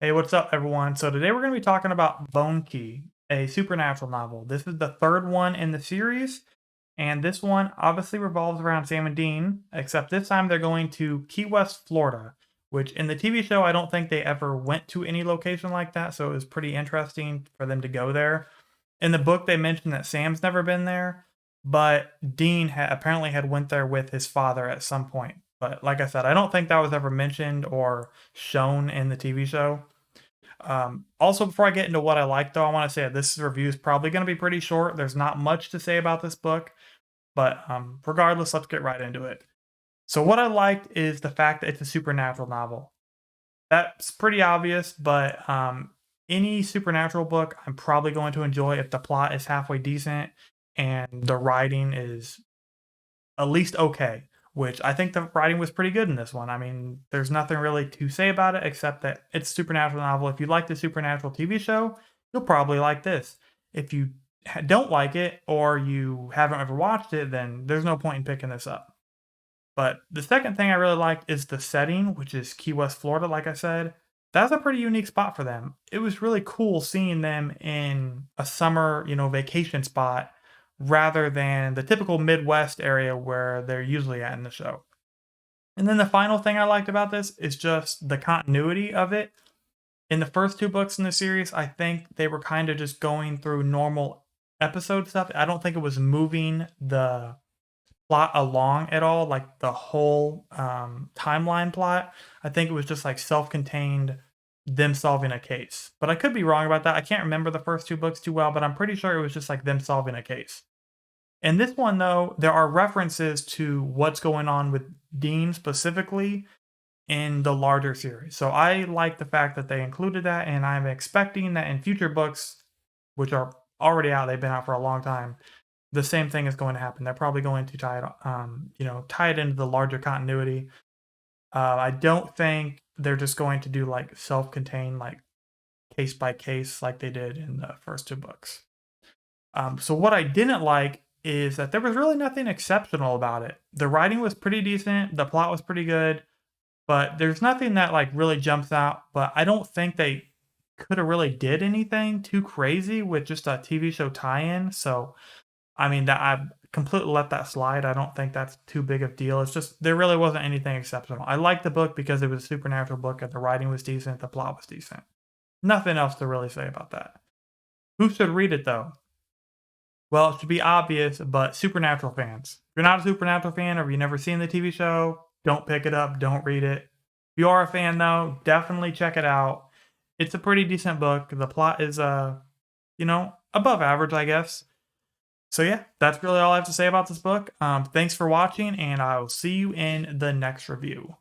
Hey, what's up, everyone? So today we're going to be talking about Bone Key, a supernatural novel. This is the third one in the series, and this one obviously revolves around Sam and Dean, except this time they're going to Key West, Florida, which in the TV show, I don't think they ever went to any location like that, so it was pretty interesting for them to go there. In the book, they mentioned that Sam's never been there, but Dean apparently had went there with his father at some point. But like I said, I don't think that was ever mentioned or shown in the TV show. Also, before I get into what I like, though, I want to say that this review is probably going to be pretty short. There's not much to say about this book, but regardless, let's get right into it. So, what I liked is the fact that it's a supernatural novel. That's pretty obvious, but any supernatural book I'm probably going to enjoy if the plot is halfway decent and the writing is at least okay, which I think the writing was pretty good in this one. I mean, there's nothing really to say about it except that it's a supernatural novel. If you like the supernatural TV show, you'll probably like this. If you don't like it or you haven't ever watched it, then there's no point in picking this up. But the second thing I really liked is the setting, which is Key West, Florida, like I said. That's a pretty unique spot for them. It was really cool seeing them in a summer, vacation spot rather than the typical Midwest area where they're usually at in the show. And then the final thing I liked about this is just the continuity of it. In the first two books in the series, I think they were kind of just going through normal episode stuff. I don't think it was moving the plot along at all, like the whole timeline plot. I think it was just like self-contained, them solving a case. But I could be wrong about that. I can't remember the first two books too well, but I'm pretty sure it was just like them solving a case. In this one, though, there are references to what's going on with Dean specifically in the larger series. So I like the fact that they included that, and I'm expecting that in future books, which are already out, they've been out for a long time, the same thing is going to happen. They're probably going to tie it into the larger continuity. I don't think they're just going to do like self-contained, like case by case, like they did in the first two books. So what I didn't like is that there was really nothing exceptional about it. The writing was pretty decent, the plot was pretty good, but there's nothing that like really jumps out. But I don't think they could have really did anything too crazy with just a TV show tie-in. So I mean, that I completely let that slide. I don't think that's too big of a deal. It's just there really wasn't anything exceptional. I liked the book because it was a supernatural book and the writing was decent, the plot was decent. Nothing else to really say about that. Who should read it though? Well, it should be obvious, but supernatural fans. If you're not a supernatural fan or you've never seen the TV show, don't pick it up, don't read it. If you are a fan though, definitely check it out. It's a pretty decent book. The plot is above average, I guess. So yeah, that's really all I have to say about this book. Thanks for watching, and I will see you in the next review.